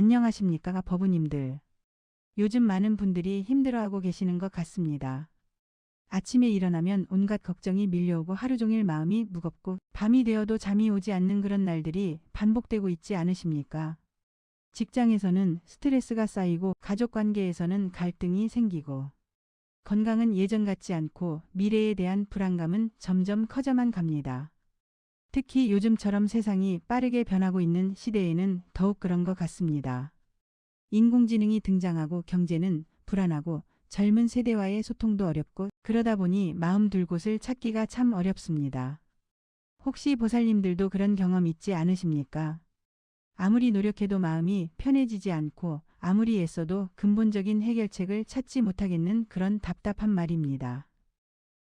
안녕하십니까, 법우님들. 요즘 많은 분들이 힘들어하고 계시는 것 같습니다. 아침에 일어나면 온갖 걱정이 밀려오고 하루 종일 마음이 무겁고 밤이 되어도 잠이 오지 않는 그런 날들이 반복되고 있지 않으십니까? 직장에서는 스트레스가 쌓이고 가족 관계에서는 갈등이 생기고 건강은 예전 같지 않고 미래에 대한 불안감은 점점 커져만 갑니다. 특히 요즘처럼 세상이 빠르게 변하고 있는 시대에는 더욱 그런 것 같습니다. 인공지능이 등장하고 경제는 불안하고 젊은 세대와의 소통도 어렵고 그러다 보니 마음 둘 곳을 찾기가 참 어렵습니다. 혹시 보살님들도 그런 경험 있지 않으십니까? 아무리 노력해도 마음이 편해지지 않고 아무리 애써도 근본적인 해결책을 찾지 못하겠는 그런 답답한 말입니다.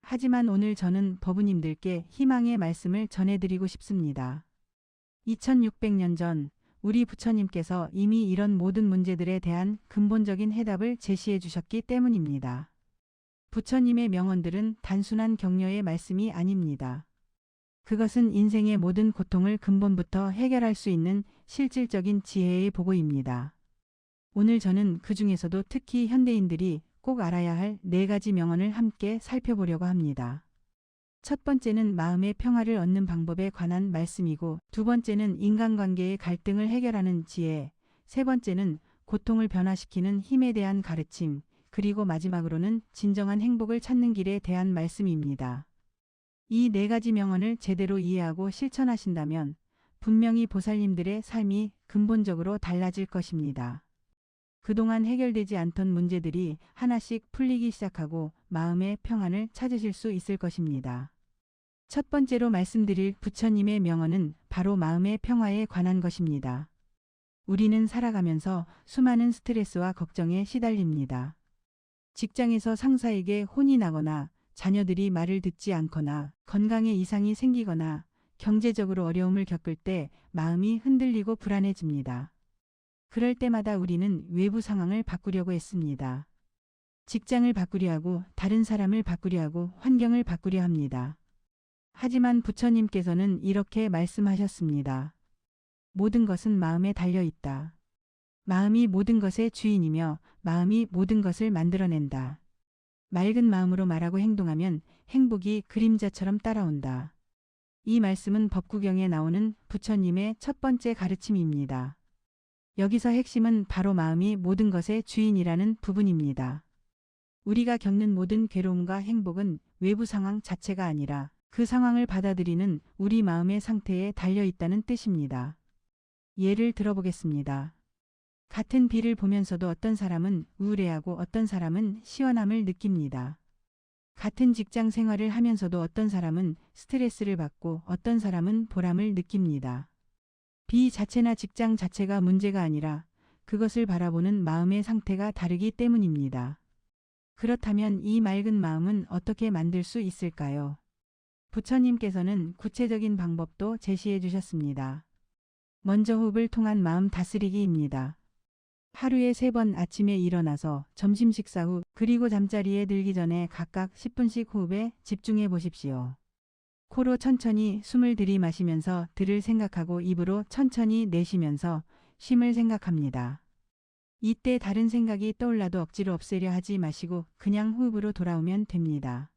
하지만 오늘 저는 법우님들께 희망의 말씀을 전해드리고 싶습니다. 2600년 전 우리 부처님께서 이미 이런 모든 문제들에 대한 근본적인 해답을 제시해 주셨기 때문입니다. 부처님의 명언들은 단순한 격려의 말씀이 아닙니다. 그것은 인생의 모든 고통을 근본부터 해결할 수 있는 실질적인 지혜의 보고입니다. 오늘 저는 그 중에서도 특히 현대인들이 꼭 알아야 할 4가지 명언을 함께 살펴보려고 합니다. 첫 번째는 마음의 평화를 얻는 방법에 관한 말씀이고, 두 번째는 인간관계의 갈등을 해결하는 지혜, 세 번째는 고통을 변화시키는 힘에 대한 가르침, 그리고 마지막으로는 진정한 행복을 찾는 길에 대한 말씀입니다. 이 4가지 명언을 제대로 이해하고 실천하신다면 분명히 보살님들의 삶이 근본적으로 달라질 것입니다. 그동안 해결되지 않던 문제들이 하나씩 풀리기 시작하고 마음의 평안을 찾으실 수 있을 것입니다. 첫 번째로 말씀드릴 부처님의 명언은 바로 마음의 평화에 관한 것입니다. 우리는 살아가면서 수많은 스트레스와 걱정에 시달립니다. 직장에서 상사에게 혼이 나거나 자녀들이 말을 듣지 않거나 건강에 이상이 생기거나 경제적으로 어려움을 겪을 때 마음이 흔들리고 불안해집니다. 그럴 때마다 우리는 외부 상황을 바꾸려고 했습니다. 직장을 바꾸려 하고 다른 사람을 바꾸려 하고 환경을 바꾸려 합니다. 하지만 부처님께서는 이렇게 말씀하셨습니다. 모든 것은 마음에 달려 있다. 마음이 모든 것의 주인이며 마음이 모든 것을 만들어낸다. 맑은 마음으로 말하고 행동하면 행복이 그림자처럼 따라온다. 이 말씀은 법구경에 나오는 부처님의 첫 번째 가르침입니다. 여기서 핵심은 바로 마음이 모든 것의 주인이라는 부분입니다. 우리가 겪는 모든 괴로움과 행복은 외부 상황 자체가 아니라 그 상황을 받아들이는 우리 마음의 상태에 달려 있다는 뜻입니다. 예를 들어보겠습니다. 같은 비를 보면서도 어떤 사람은 우울해하고 어떤 사람은 시원함을 느낍니다. 같은 직장 생활을 하면서도 어떤 사람은 스트레스를 받고 어떤 사람은 보람을 느낍니다. 비 자체나 직장 자체가 문제가 아니라 그것을 바라보는 마음의 상태가 다르기 때문입니다. 그렇다면 이 맑은 마음은 어떻게 만들 수 있을까요? 부처님께서는 구체적인 방법도 제시해 주셨습니다. 먼저 호흡을 통한 마음 다스리기입니다. 하루에 3번 아침에 일어나서 점심 식사 후 그리고 잠자리에 들기 전에 각각 10분씩 호흡에 집중해 보십시오. 코로 천천히 숨을 들이마시면서 들을 생각하고 입으로 천천히 내쉬면서 쉼을 생각합니다. 이때 다른 생각이 떠올라도 억지로 없애려 하지 마시고 그냥 호흡으로 돌아오면 됩니다.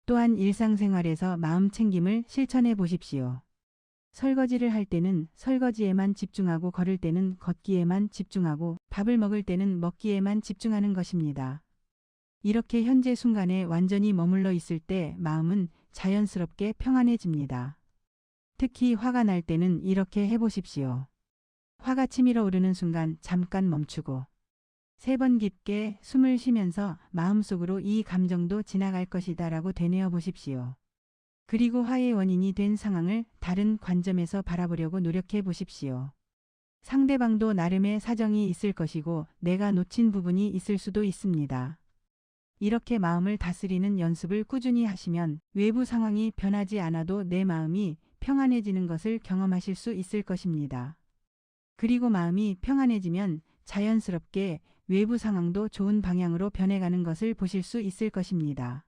또한 일상생활에서 마음 챙김을 실천해 보십시오. 설거지를 할 때는 설거지에만 집중하고 걸을 때는 걷기에만 집중하고 밥을 먹을 때는 먹기에만 집중하는 것입니다. 이렇게 현재 순간에 완전히 머물러 있을 때 마음은 자연스럽게 평안해집니다. 특히 화가 날 때는 이렇게 해보십시오. 화가 치밀어 오르는 순간 잠깐 멈추고 3번 깊게 숨을 쉬면서 마음속으로 이 감정도 지나갈 것이다 라고 되뇌어 보십시오. 그리고 화의 원인이 된 상황을 다른 관점에서 바라보려고 노력해 보십시오. 상대방도 나름의 사정이 있을 것이고 내가 놓친 부분이 있을 수도 있습니다. 이렇게 마음을 다스리는 연습을 꾸준히 하시면 외부 상황이 변하지 않아도 내 마음이 평안해지는 것을 경험하실 수 있을 것입니다. 그리고 마음이 평안해지면 자연스럽게 외부 상황도 좋은 방향으로 변해가는 것을 보실 수 있을 것입니다.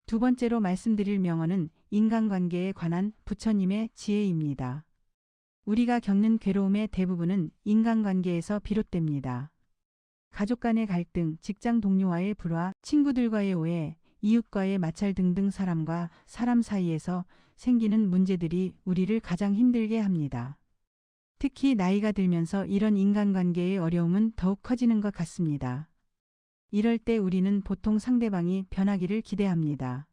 두 번째로 말씀드릴 명언은 인간관계에 관한 부처님의 지혜입니다. 우리가 겪는 괴로움의 대부분은 인간관계에서 비롯됩니다. 가족 간의 갈등, 직장 동료와의 불화, 친구들과의 오해, 이웃과의 마찰 등등 사람과 사람 사이에서 생기는 문제들이 우리를 가장 힘들게 합니다. 특히 나이가 들면서 이런 인간관계의 어려움은 더욱 커지는 것 같습니다. 이럴 때 우리는 보통 상대방이 변하기를 기대합니다.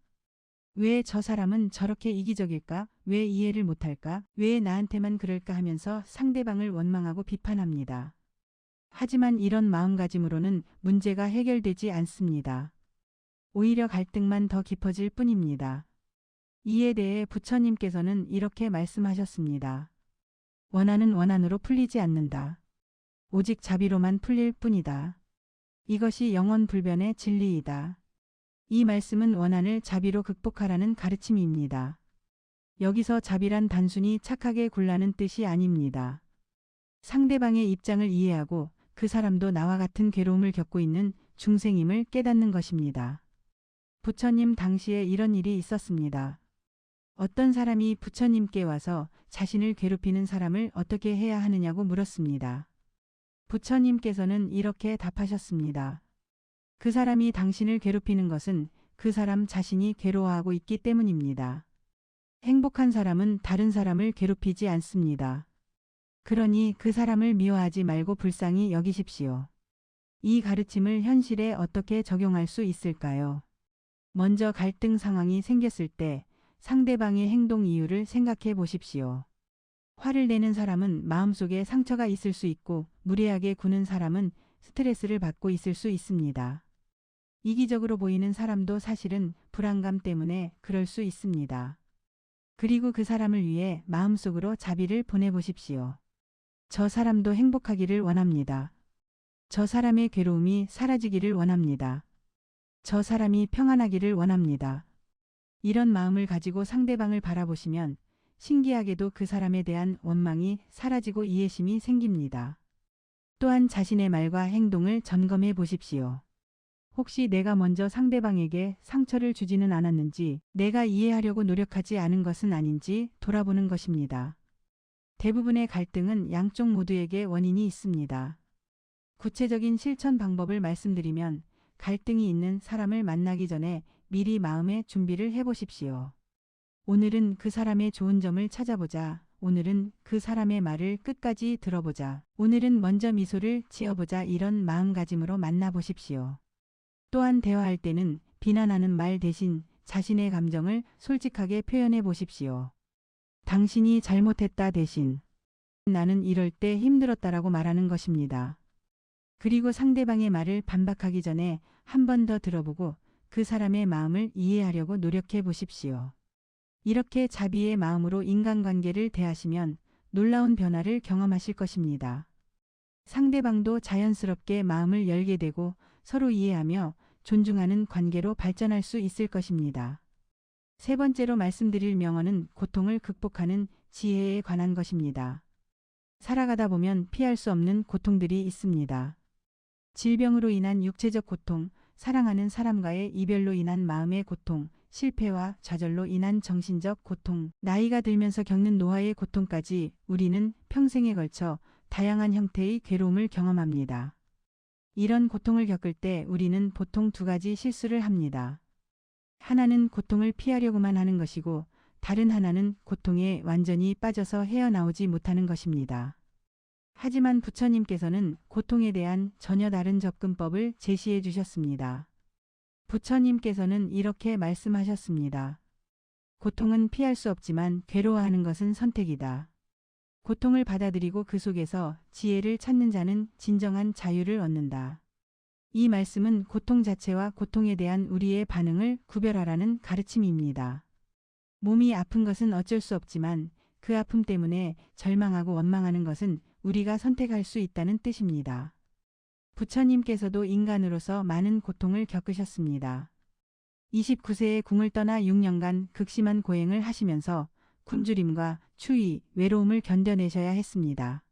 왜 저 사람은 저렇게 이기적일까? 왜 이해를 못할까? 왜 나한테만 그럴까 하면서 상대방을 원망하고 비판합니다. 하지만 이런 마음가짐으로는 문제가 해결되지 않습니다. 오히려 갈등만 더 깊어질 뿐입니다. 이에 대해 부처님께서는 이렇게 말씀하셨습니다. 원한은 원한으로 풀리지 않는다. 오직 자비로만 풀릴 뿐이다. 이것이 영원불변의 진리이다. 이 말씀은 원한을 자비로 극복하라는 가르침입니다. 여기서 자비란 단순히 착하게 굴라는 뜻이 아닙니다. 상대방의 입장을 이해하고 그 사람도 나와 같은 괴로움을 겪고 있는 중생임을 깨닫는 것입니다. 부처님 당시에 이런 일이 있었습니다. 어떤 사람이 부처님께 와서 자신을 괴롭히는 사람을 어떻게 해야 하느냐고 물었습니다. 부처님께서는 이렇게 답하셨습니다. 그 사람이 당신을 괴롭히는 것은 그 사람 자신이 괴로워하고 있기 때문입니다. 행복한 사람은 다른 사람을 괴롭히지 않습니다. 그러니 그 사람을 미워하지 말고 불쌍히 여기십시오. 이 가르침을 현실에 어떻게 적용할 수 있을까요? 먼저 갈등 상황이 생겼을 때 상대방의 행동 이유를 생각해 보십시오. 화를 내는 사람은 마음속에 상처가 있을 수 있고 무례하게 구는 사람은 스트레스를 받고 있을 수 있습니다. 이기적으로 보이는 사람도 사실은 불안감 때문에 그럴 수 있습니다. 그리고 그 사람을 위해 마음속으로 자비를 보내보십시오. 저 사람도 행복하기를 원합니다. 저 사람의 괴로움이 사라지기를 원합니다. 저 사람이 평안하기를 원합니다. 이런 마음을 가지고 상대방을 바라보시면 신기하게도 그 사람에 대한 원망이 사라지고 이해심이 생깁니다. 또한 자신의 말과 행동을 점검해 보십시오. 혹시 내가 먼저 상대방에게 상처를 주지는 않았는지, 내가 이해하려고 노력하지 않은 것은 아닌지 돌아보는 것입니다. 대부분의 갈등은 양쪽 모두에게 원인이 있습니다. 구체적인 실천 방법을 말씀드리면 갈등이 있는 사람을 만나기 전에 미리 마음의 준비를 해보십시오. 오늘은 그 사람의 좋은 점을 찾아보자. 오늘은 그 사람의 말을 끝까지 들어보자. 오늘은 먼저 미소를 지어보자. 이런 마음가짐으로 만나보십시오. 또한 대화할 때는 비난하는 말 대신 자신의 감정을 솔직하게 표현해 보십시오. 당신이 잘못했다 대신 나는 이럴 때 힘들었다라고 말하는 것입니다. 그리고 상대방의 말을 반박하기 전에 한 번 더 들어보고 그 사람의 마음을 이해하려고 노력해 보십시오. 이렇게 자비의 마음으로 인간관계를 대하시면 놀라운 변화를 경험하실 것입니다. 상대방도 자연스럽게 마음을 열게 되고 서로 이해하며 존중하는 관계로 발전할 수 있을 것입니다. 세 번째로 말씀드릴 명언은 고통을 극복하는 지혜에 관한 것입니다. 살아가다 보면 피할 수 없는 고통들이 있습니다. 질병으로 인한 육체적 고통, 사랑하는 사람과의 이별로 인한 마음의 고통, 실패와 좌절로 인한 정신적 고통, 나이가 들면서 겪는 노화의 고통까지 우리는 평생에 걸쳐 다양한 형태의 괴로움을 경험합니다. 이런 고통을 겪을 때 우리는 보통 두 가지 실수를 합니다. 하나는 고통을 피하려고만 하는 것이고 다른 하나는 고통에 완전히 빠져서 헤어나오지 못하는 것입니다. 하지만 부처님께서는 고통에 대한 전혀 다른 접근법을 제시해 주셨습니다. 부처님께서는 이렇게 말씀하셨습니다. 고통은 피할 수 없지만 괴로워하는 것은 선택이다. 고통을 받아들이고 그 속에서 지혜를 찾는 자는 진정한 자유를 얻는다. 이 말씀은 고통 자체와 고통에 대한 우리의 반응을 구별하라는 가르침입니다. 몸이 아픈 것은 어쩔 수 없지만 그 아픔 때문에 절망하고 원망하는 것은 우리가 선택할 수 있다는 뜻입니다. 부처님께서도 인간으로서 많은 고통을 겪으셨습니다. 29세에 궁을 떠나 6년간 극심한 고행을 하시면서 굶주림과 추위, 외로움을 견뎌내셔야 했습니다.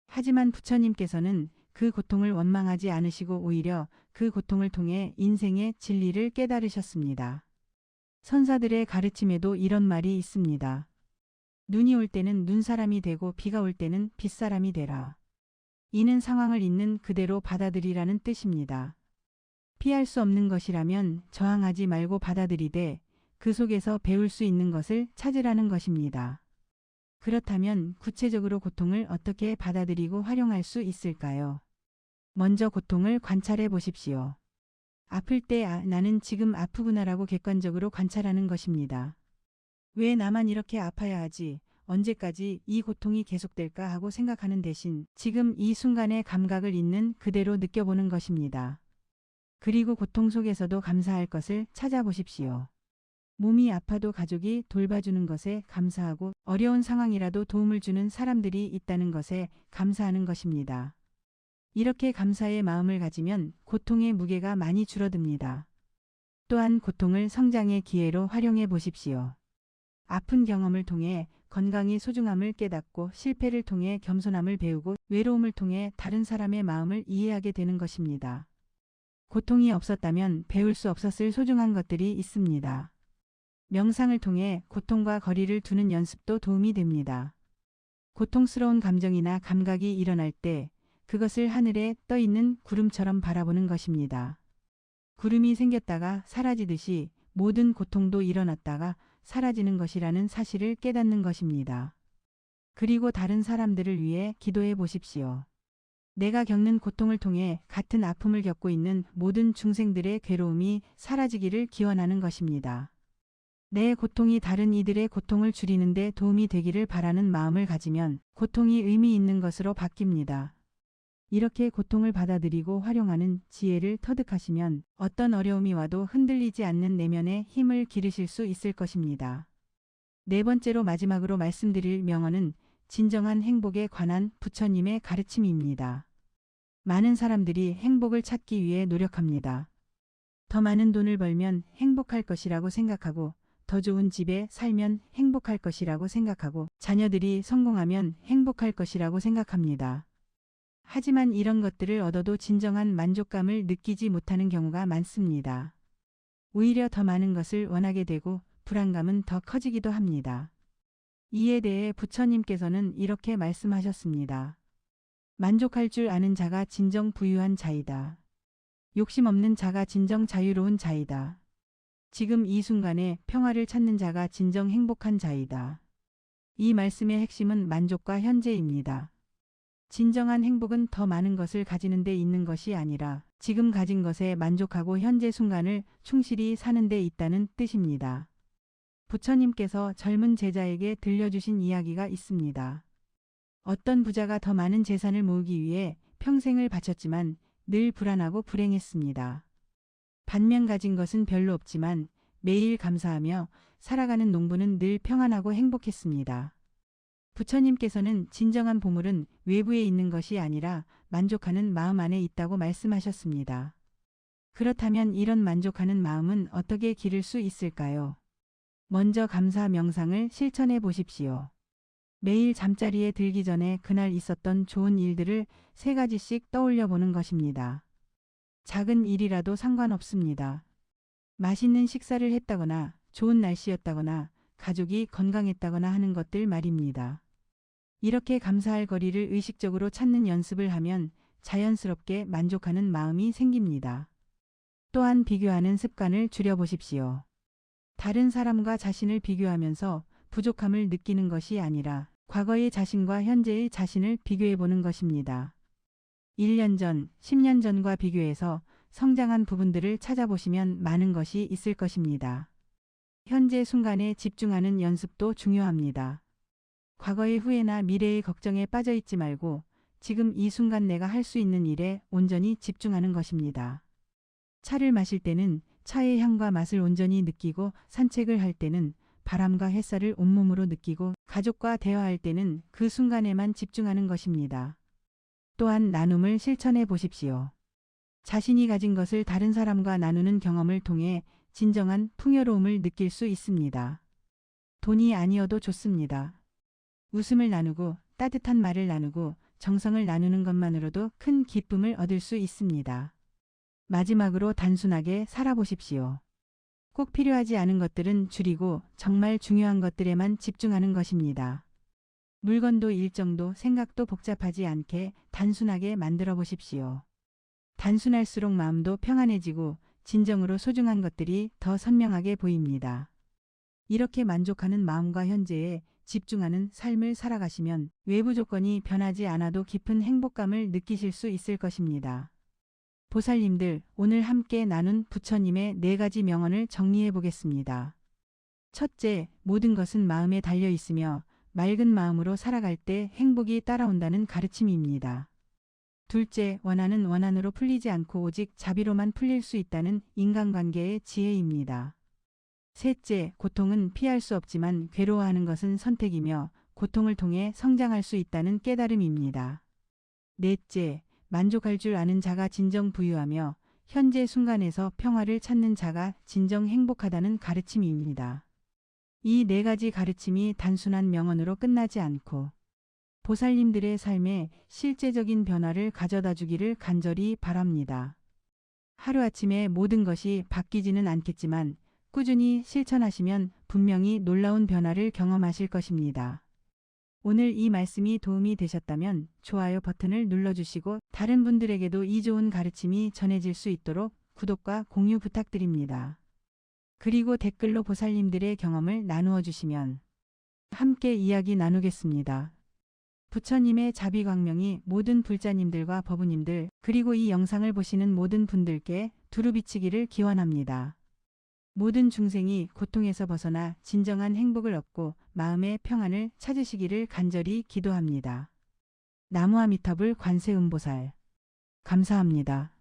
하지만 부처님께서는 그 고통을 원망하지 않으시고 오히려 그 고통을 통해 인생의 진리를 깨달으셨습니다. 선사들의 가르침에도 이런 말이 있습니다. 눈이 올 때는 눈사람이 되고 비가 올 때는 빗사람이 되라. 이는 상황을 있는 그대로 받아들이라는 뜻입니다. 피할 수 없는 것이라면 저항하지 말고 받아들이되 그 속에서 배울 수 있는 것을 찾으라는 것입니다. 그렇다면 구체적으로 고통을 어떻게 받아들이고 활용할 수 있을까요? 먼저 고통을 관찰해 보십시오. 아플 때 나는 지금 아프구나라고 객관적으로 관찰하는 것입니다. 왜 나만 이렇게 아파야 하지? 언제까지 이 고통이 계속될까 하고 생각하는 대신 지금 이 순간의 감각을 있는 그대로 느껴보는 것입니다. 그리고 고통 속에서도 감사할 것을 찾아보십시오. 몸이 아파도 가족이 돌봐주는 것에 감사하고 어려운 상황이라도 도움을 주는 사람들이 있다는 것에 감사하는 것입니다. 이렇게 감사의 마음을 가지면 고통의 무게가 많이 줄어듭니다. 또한 고통을 성장의 기회로 활용해 보십시오. 아픈 경험을 통해 건강의 소중함을 깨닫고 실패를 통해 겸손함을 배우고 외로움을 통해 다른 사람의 마음을 이해하게 되는 것입니다. 고통이 없었다면 배울 수 없었을 소중한 것들이 있습니다. 명상을 통해 고통과 거리를 두는 연습도 도움이 됩니다. 고통스러운 감정이나 감각이 일어날 때 그것을 하늘에 떠 있는 구름처럼 바라보는 것입니다. 구름이 생겼다가 사라지듯이 모든 고통도 일어났다가 사라지는 것이라는 사실을 깨닫는 것입니다. 그리고 다른 사람들을 위해 기도해 보십시오. 내가 겪는 고통을 통해 같은 아픔을 겪고 있는 모든 중생들의 괴로움이 사라지기를 기원하는 것입니다. 내 고통이 다른 이들의 고통을 줄이는 데 도움이 되기를 바라는 마음을 가지면 고통이 의미 있는 것으로 바뀝니다. 이렇게 고통을 받아들이고 활용하는 지혜를 터득하시면 어떤 어려움이 와도 흔들리지 않는 내면의 힘을 기르실 수 있을 것입니다. 네 번째로 마지막으로 말씀드릴 명언은 진정한 행복에 관한 부처님의 가르침입니다. 많은 사람들이 행복을 찾기 위해 노력합니다. 더 많은 돈을 벌면 행복할 것이라고 생각하고 더 좋은 집에 살면 행복할 것이라고 생각하고 자녀들이 성공하면 행복할 것이라고 생각합니다. 하지만 이런 것들을 얻어도 진정한 만족감을 느끼지 못하는 경우가 많습니다. 오히려 더 많은 것을 원하게 되고 불안감은 더 커지기도 합니다. 이에 대해 부처님께서는 이렇게 말씀하셨습니다. 만족할 줄 아는 자가 진정 부유한 자이다. 욕심 없는 자가 진정 자유로운 자이다. 지금 이 순간에 평화를 찾는 자가 진정 행복한 자이다. 이 말씀의 핵심은 만족과 현재입니다. 진정한 행복은 더 많은 것을 가지는 데 있는 것이 아니라 지금 가진 것에 만족하고 현재 순간을 충실히 사는 데 있다는 뜻입니다. 부처님께서 젊은 제자에게 들려주신 이야기가 있습니다. 어떤 부자가 더 많은 재산을 모으기 위해 평생을 바쳤지만 늘 불안하고 불행했습니다. 반면 가진 것은 별로 없지만 매일 감사하며 살아가는 농부는 늘 평안하고 행복했습니다. 부처님께서는 진정한 보물은 외부에 있는 것이 아니라 만족하는 마음 안에 있다고 말씀하셨습니다. 그렇다면 이런 만족하는 마음은 어떻게 기를 수 있을까요? 먼저 감사 명상을 실천해 보십시오. 매일 잠자리에 들기 전에 그날 있었던 좋은 일들을 3가지씩 떠올려 보는 것입니다. 작은 일이라도 상관없습니다. 맛있는 식사를 했다거나 좋은 날씨였다거나 가족이 건강했다거나 하는 것들 말입니다. 이렇게 감사할 거리를 의식적으로 찾는 연습을 하면 자연스럽게 만족하는 마음이 생깁니다. 또한 비교하는 습관을 줄여보십시오. 다른 사람과 자신을 비교하면서 부족함을 느끼는 것이 아니라 과거의 자신과 현재의 자신을 비교해보는 것입니다. 1년 전, 10년 전과 비교해서 성장한 부분들을 찾아보시면 많은 것이 있을 것입니다. 현재 순간에 집중하는 연습도 중요합니다. 과거의 후회나 미래의 걱정에 빠져 있지 말고 지금 이 순간 내가 할 수 있는 일에 온전히 집중하는 것입니다. 차를 마실 때는 차의 향과 맛을 온전히 느끼고 산책을 할 때는 바람과 햇살을 온몸으로 느끼고 가족과 대화할 때는 그 순간에만 집중하는 것입니다. 또한 나눔을 실천해 보십시오. 자신이 가진 것을 다른 사람과 나누는 경험을 통해 진정한 풍요로움을 느낄 수 있습니다. 돈이 아니어도 좋습니다. 웃음을 나누고 따뜻한 말을 나누고 정성을 나누는 것만으로도 큰 기쁨을 얻을 수 있습니다. 마지막으로 단순하게 살아보십시오. 꼭 필요하지 않은 것들은 줄이고 정말 중요한 것들에만 집중하는 것입니다. 물건도 일정도 생각도 복잡하지 않게 단순하게 만들어 보십시오. 단순할수록 마음도 평안해지고 진정으로 소중한 것들이 더 선명하게 보입니다. 이렇게 만족하는 마음과 현재에 집중하는 삶을 살아가시면 외부 조건이 변하지 않아도 깊은 행복감을 느끼실 수 있을 것입니다. 보살님들, 오늘 함께 나눈 부처님의 4가지 명언을 정리해 보겠습니다. 첫째, 모든 것은 마음에 달려 있으며 맑은 마음으로 살아갈 때 행복이 따라온다는 가르침입니다. 둘째, 원한은 원한으로 풀리지 않고 오직 자비로만 풀릴 수 있다는 인간관계의 지혜입니다. 셋째, 고통은 피할 수 없지만 괴로워하는 것은 선택이며 고통을 통해 성장할 수 있다는 깨달음입니다. 넷째, 만족할 줄 아는 자가 진정 부유하며 현재 순간에서 평화를 찾는 자가 진정 행복하다는 가르침입니다. 이 4가지 가르침이 단순한 명언으로 끝나지 않고 보살님들의 삶에 실제적인 변화를 가져다 주기를 간절히 바랍니다. 하루아침에 모든 것이 바뀌지는 않겠지만 꾸준히 실천하시면 분명히 놀라운 변화를 경험하실 것입니다. 오늘 이 말씀이 도움이 되셨다면 좋아요 버튼을 눌러주시고 다른 분들에게도 이 좋은 가르침이 전해질 수 있도록 구독과 공유 부탁드립니다. 그리고 댓글로 보살님들의 경험을 나누어 주시면 함께 이야기 나누겠습니다. 부처님의 자비광명이 모든 불자님들과 법우님들 그리고 이 영상을 보시는 모든 분들께 두루 비치기를 기원합니다. 모든 중생이 고통에서 벗어나 진정한 행복을 얻고 마음의 평안을 찾으시기를 간절히 기도합니다. 나무아미타불 관세음보살 감사합니다.